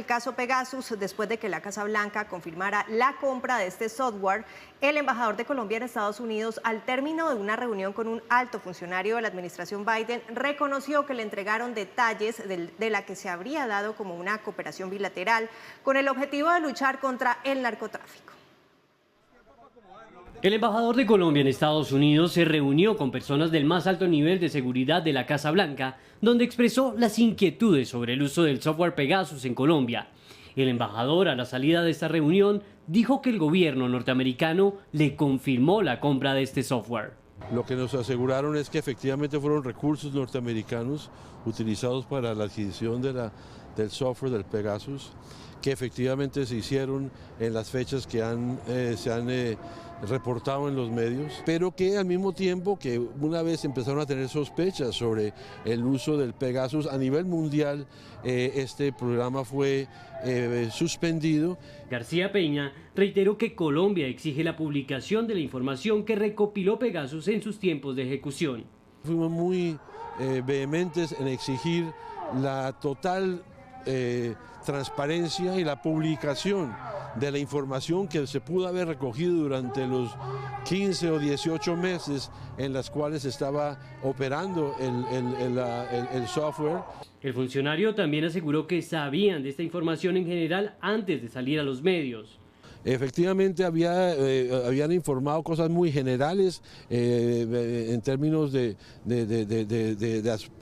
El caso Pegasus, después de que la Casa Blanca confirmara la compra de este software, el embajador de Colombia en Estados Unidos, al término de una reunión con un alto funcionario de la administración Biden, reconoció que le entregaron detalles de la que se habría dado como una cooperación bilateral con el objetivo de luchar contra el narcotráfico. El embajador de Colombia en Estados Unidos se reunió con personas del más alto nivel de seguridad de la Casa Blanca, donde expresó las inquietudes sobre el uso del software Pegasus en Colombia. El embajador, a la salida de esta reunión, dijo que el gobierno norteamericano le confirmó la compra de este software. Lo que nos aseguraron es que efectivamente fueron recursos norteamericanos utilizados para la adquisición del software del Pegasus, que efectivamente se hicieron en las fechas que se han reportado en los medios, pero que al mismo tiempo que una vez empezaron a tener sospechas sobre el uso del Pegasus a nivel mundial, este programa fue suspendido. García Peña reiteró que Colombia exige la publicación de la información que recopiló Pegasus en sus tiempos de ejecución. Fuimos muy vehementes en exigir la total transparencia y la publicación de la información que se pudo haber recogido durante los 15 o 18 meses en las cuales estaba operando el software. El funcionario también aseguró que sabían de esta información en general antes de salir a los medios. Efectivamente habían informado cosas muy generales en términos de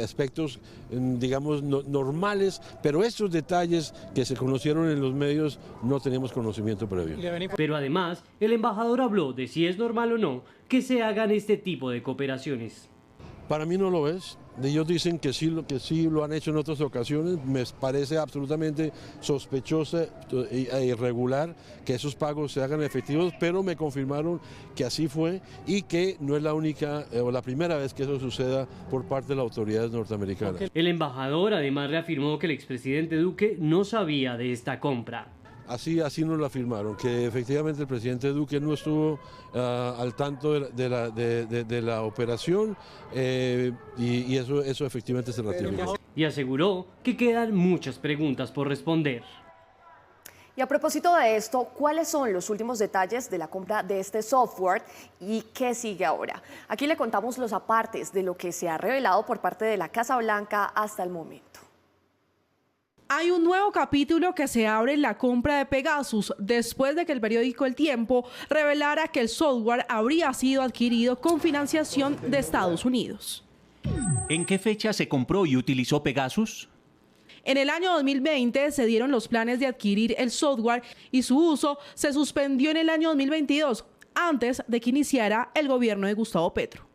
aspectos, digamos, normales, pero estos detalles que se conocieron en los medios no teníamos conocimiento previo. Pero además, el embajador habló de si es normal o no que se hagan este tipo de cooperaciones. Para mí no lo es. Ellos dicen que sí lo han hecho en otras ocasiones. Me parece absolutamente sospechosa e irregular que esos pagos se hagan efectivos, pero me confirmaron que así fue y que no es la única o la primera vez que eso suceda por parte de las autoridades norteamericanas. El embajador además reafirmó que el expresidente Duque no sabía de esta compra. Así nos lo afirmaron, que efectivamente el presidente Duque no estuvo al tanto de la operación y eso efectivamente se ratificó. Y aseguró que quedan muchas preguntas por responder. Y a propósito de esto, ¿cuáles son los últimos detalles de la compra de este software y qué sigue ahora? Aquí le contamos los apartes de lo que se ha revelado por parte de la Casa Blanca hasta el momento. Hay un nuevo capítulo que se abre en la compra de Pegasus después de que el periódico El Tiempo revelara que el software habría sido adquirido con financiación de Estados Unidos. ¿En qué fecha se compró y utilizó Pegasus? En el año 2020 se dieron los planes de adquirir el software y su uso se suspendió en el año 2022, antes de que iniciara el gobierno de Gustavo Petro.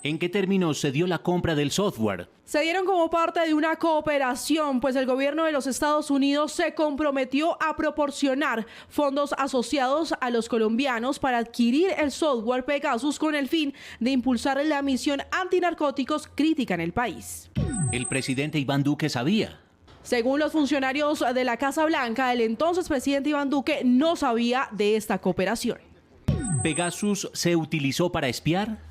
¿En qué términos se dio la compra del software? Se dieron como parte de una cooperación, pues el gobierno de los Estados Unidos se comprometió a proporcionar fondos asociados a los colombianos para adquirir el software Pegasus con el fin de impulsar la misión antinarcóticos crítica en el país. ¿El presidente Iván Duque sabía? Según los funcionarios de la Casa Blanca, el entonces presidente Iván Duque no sabía de esta cooperación. ¿Pegasus se utilizó para espiar?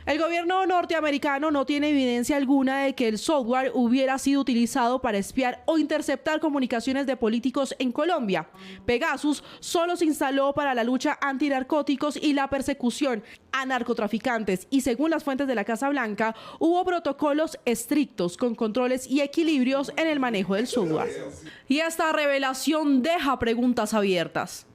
El gobierno norteamericano no tiene evidencia alguna de que el software hubiera sido utilizado para espiar o interceptar comunicaciones de políticos en Colombia. Pegasus solo se instaló para la lucha antinarcóticos y la persecución a narcotraficantes y según las fuentes de la Casa Blanca hubo protocolos estrictos con controles y equilibrios en el manejo del software. Y esta revelación deja preguntas abiertas.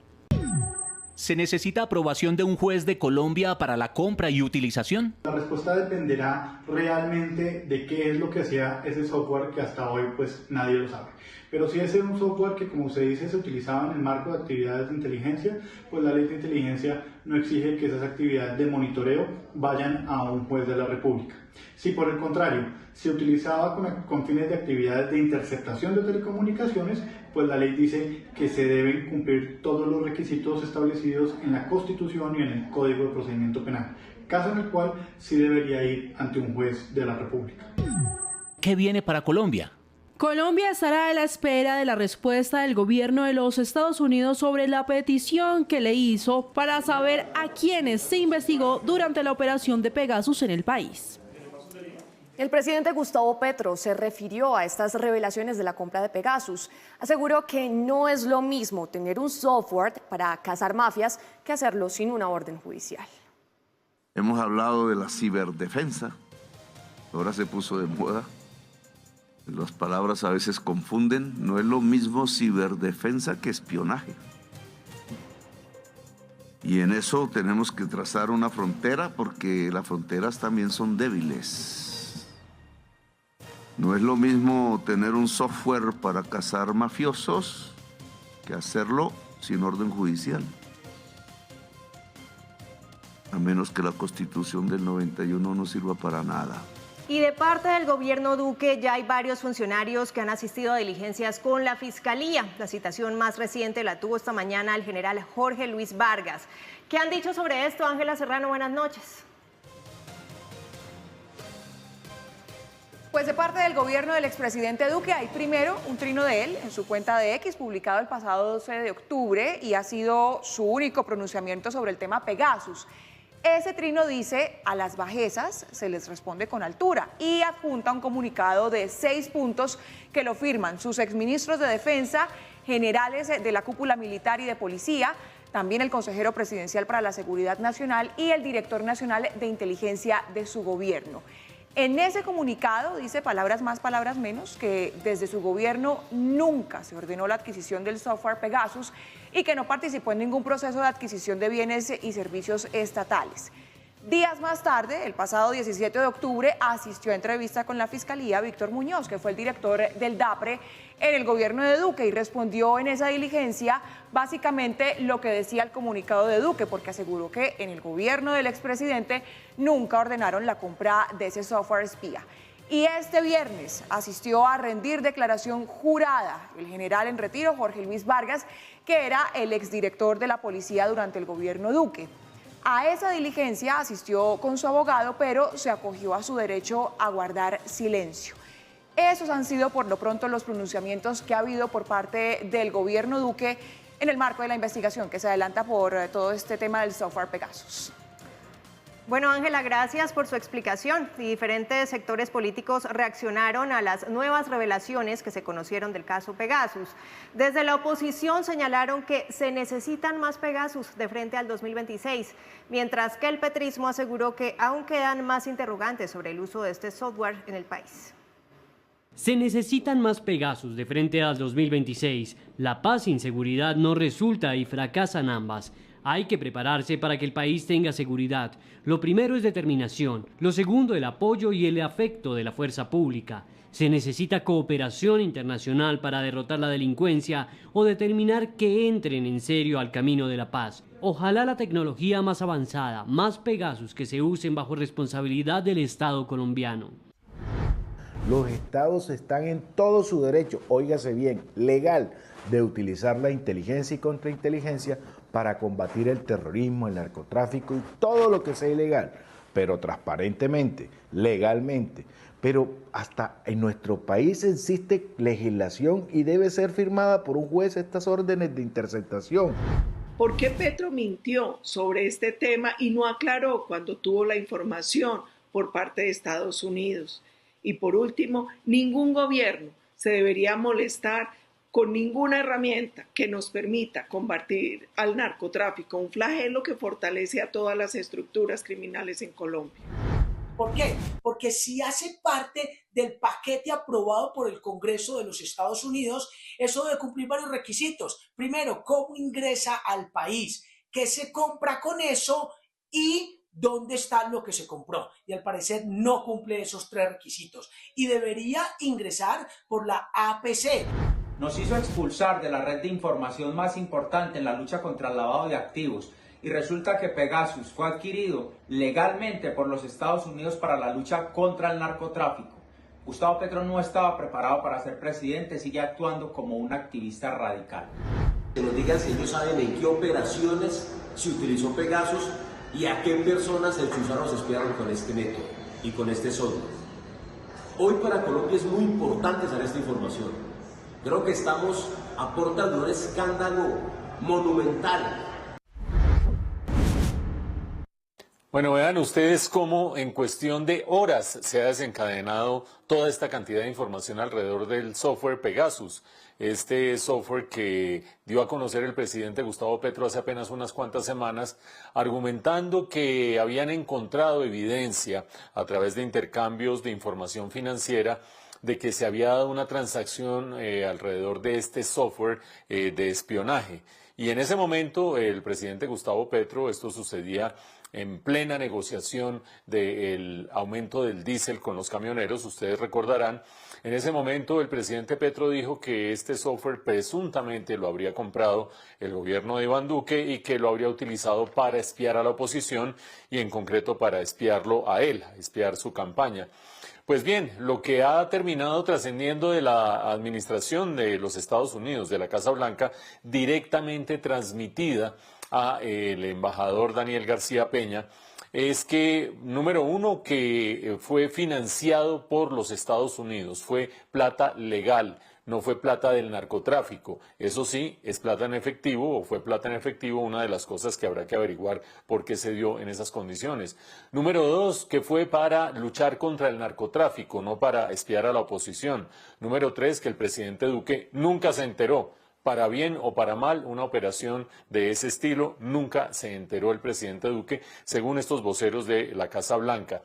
¿Se necesita aprobación de un juez de Colombia para la compra y utilización? La respuesta dependerá realmente de qué es lo que hacía ese software que hasta hoy pues nadie lo sabe. Pero si ese es un software que, como se dice, se utilizaba en el marco de actividades de inteligencia, pues la ley de inteligencia no exige que esas actividades de monitoreo vayan a un juez de la República. Si por el contrario se utilizaba con fines de actividades de interceptación de telecomunicaciones, pues la ley dice que se deben cumplir todos los requisitos establecidos en la Constitución y en el Código de Procedimiento Penal, caso en el cual sí debería ir ante un juez de la República. ¿Qué viene para Colombia? Colombia estará a la espera de la respuesta del gobierno de los Estados Unidos sobre la petición que le hizo para saber a quiénes se investigó durante la operación de Pegasus en el país. El presidente Gustavo Petro se refirió a estas revelaciones de la compra de Pegasus. Aseguró que no es lo mismo tener un software para cazar mafias que hacerlo sin una orden judicial. Hemos hablado de la ciberdefensa, ahora se puso de moda. Las palabras a veces confunden, no es lo mismo ciberdefensa que espionaje. Y en eso tenemos que trazar una frontera porque las fronteras también son débiles. No es lo mismo tener un software para cazar mafiosos que hacerlo sin orden judicial. A menos que la Constitución del 91 no sirva para nada. Y de parte del gobierno Duque ya hay varios funcionarios que han asistido a diligencias con la Fiscalía. La citación más reciente la tuvo esta mañana el general Jorge Luis Vargas. ¿Qué han dicho sobre esto? Ángela Serrano, buenas noches. Pues de parte del gobierno del expresidente Duque hay primero un trino de él en su cuenta de X publicado el pasado 12 de octubre y ha sido su único pronunciamiento sobre el tema Pegasus. Ese trino dice: a las bajezas se les responde con altura, y adjunta un comunicado de 6 puntos que lo firman sus exministros de Defensa, generales de la cúpula militar y de policía, también el consejero presidencial para la Seguridad Nacional y el director nacional de inteligencia de su gobierno. En ese comunicado dice, palabras más, palabras menos, que desde su gobierno nunca se ordenó la adquisición del software Pegasus y que no participó en ningún proceso de adquisición de bienes y servicios estatales. Días más tarde, el pasado 17 de octubre, asistió a entrevista con la Fiscalía Víctor Muñoz, que fue el director del DAPRE en el gobierno de Duque, y respondió en esa diligencia básicamente lo que decía el comunicado de Duque, porque aseguró que en el gobierno del expresidente nunca ordenaron la compra de ese software espía. Y este viernes asistió a rendir declaración jurada el general en retiro Jorge Luis Vargas, que era el exdirector de la policía durante el gobierno Duque. A esa diligencia asistió con su abogado, pero se acogió a su derecho a guardar silencio. Esos han sido por lo pronto los pronunciamientos que ha habido por parte del gobierno Duque en el marco de la investigación que se adelanta por todo este tema del software Pegasus. Bueno, Ángela, gracias por su explicación. Diferentes sectores políticos reaccionaron a las nuevas revelaciones que se conocieron del caso Pegasus. Desde la oposición señalaron que se necesitan más Pegasus de frente al 2026, mientras que el petrismo aseguró que aún quedan más interrogantes sobre el uso de este software en el país. Se necesitan más Pegasus de frente al 2026. La paz y seguridad no resulta y fracasan ambas. Hay que prepararse para que el país tenga seguridad. Lo primero es determinación, lo segundo el apoyo y el afecto de la fuerza pública. Se necesita cooperación internacional para derrotar la delincuencia o determinar que entren en serio al camino de la paz. Ojalá la tecnología más avanzada, más Pegasus que se usen bajo responsabilidad del Estado colombiano. Los estados están en todo su derecho, óigase bien, legal, de utilizar la inteligencia y contrainteligencia para combatir el terrorismo, el narcotráfico y todo lo que sea ilegal, pero transparentemente, legalmente. Pero hasta en nuestro país existe legislación y debe ser firmada por un juez estas órdenes de interceptación. ¿Por qué Petro mintió sobre este tema y no aclaró cuando tuvo la información por parte de Estados Unidos? Y por último, ningún gobierno se debería molestar con ninguna herramienta que nos permita combatir al narcotráfico, un flagelo que fortalece a todas las estructuras criminales en Colombia. ¿Por qué? Porque si hace parte del paquete aprobado por el Congreso de los Estados Unidos, eso debe cumplir varios requisitos. Primero, cómo ingresa al país, qué se compra con eso y dónde está lo que se compró. Y al parecer no cumple esos 3 requisitos y debería ingresar por la APC. Nos hizo expulsar de la red de información más importante en la lucha contra el lavado de activos, y resulta que Pegasus fue adquirido legalmente por los Estados Unidos para la lucha contra el narcotráfico. Gustavo Petro no estaba preparado para ser presidente, sigue actuando como un activista radical. Que nos digan si ellos saben en qué operaciones se utilizó Pegasus y a qué personas se usaron, se espiaron con este método y con este software. Hoy para Colombia es muy importante saber esta información. Creo que estamos a puertas de un escándalo monumental. Bueno, vean ustedes cómo en cuestión de horas se ha desencadenado toda esta cantidad de información alrededor del software Pegasus. Este software que dio a conocer el presidente Gustavo Petro hace apenas unas cuantas semanas, argumentando que habían encontrado evidencia a través de intercambios de información financiera de que se había dado una transacción alrededor de este software de espionaje. Y en ese momento el presidente Gustavo Petro, esto sucedía en plena negociación del aumento del diésel con los camioneros, ustedes recordarán, en ese momento el presidente Petro dijo que este software presuntamente lo habría comprado el gobierno de Iván Duque y que lo habría utilizado para espiar a la oposición y en concreto para espiarlo a él, espiar su campaña. Pues bien, lo que ha terminado trascendiendo de la administración de los Estados Unidos, de la Casa Blanca, directamente transmitida a el embajador Daniel García Peña, es que, número uno, que fue financiado por los Estados Unidos, fue plata legal, no fue plata del narcotráfico. Eso sí, es plata en efectivo o fue plata en efectivo, una de las cosas que habrá que averiguar por qué se dio en esas condiciones. Número dos, que fue para luchar contra el narcotráfico, no para espiar a la oposición. Número tres, que el presidente Duque nunca se enteró. Para bien o para mal, una operación de ese estilo, nunca se enteró el presidente Duque, según estos voceros de la Casa Blanca.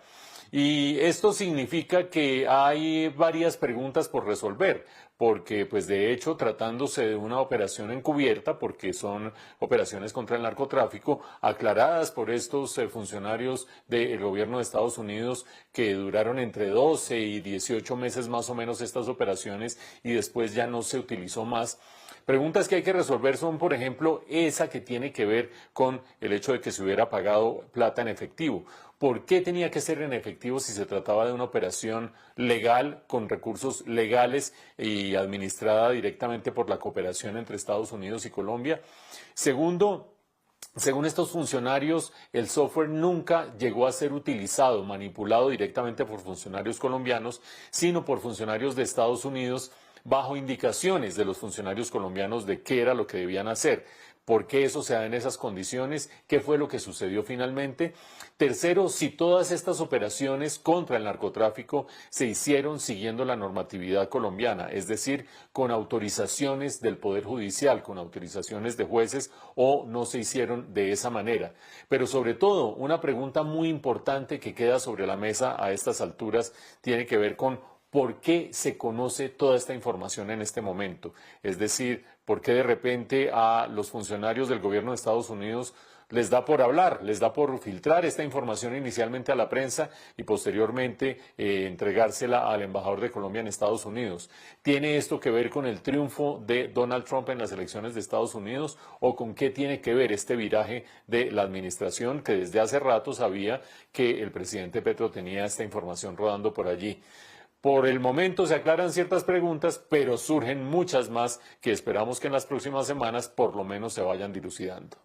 Y esto significa que hay varias preguntas por resolver, porque pues de hecho tratándose de una operación encubierta, porque son operaciones contra el narcotráfico, aclaradas por estos funcionarios del gobierno de Estados Unidos que duraron entre 12 y 18 meses más o menos estas operaciones y después ya no se utilizó más. Preguntas que hay que resolver son, por ejemplo, esa que tiene que ver con el hecho de que se hubiera pagado plata en efectivo. ¿Por qué tenía que ser en efectivo si se trataba de una operación legal, con recursos legales y administrada directamente por la cooperación entre Estados Unidos y Colombia? Segundo, según estos funcionarios, el software nunca llegó a ser utilizado, manipulado directamente por funcionarios colombianos, sino por funcionarios de Estados Unidos, bajo indicaciones de los funcionarios colombianos de qué era lo que debían hacer. ¿Por qué eso se da en esas condiciones? ¿Qué fue lo que sucedió finalmente? Tercero, si todas estas operaciones contra el narcotráfico se hicieron siguiendo la normatividad colombiana, es decir, con autorizaciones del Poder Judicial, con autorizaciones de jueces, o no se hicieron de esa manera. Pero sobre todo, una pregunta muy importante que queda sobre la mesa a estas alturas tiene que ver con ¿por qué se conoce toda esta información en este momento? Es decir, ¿por qué de repente a los funcionarios del gobierno de Estados Unidos les da por hablar, les da por filtrar esta información inicialmente a la prensa y posteriormente entregársela al embajador de Colombia en Estados Unidos? ¿Tiene esto que ver con el triunfo de Donald Trump en las elecciones de Estados Unidos o con qué tiene que ver este viraje de la administración que desde hace rato sabía que el presidente Petro tenía esta información rodando por allí? Por el momento se aclaran ciertas preguntas, pero surgen muchas más que esperamos que en las próximas semanas por lo menos se vayan dilucidando.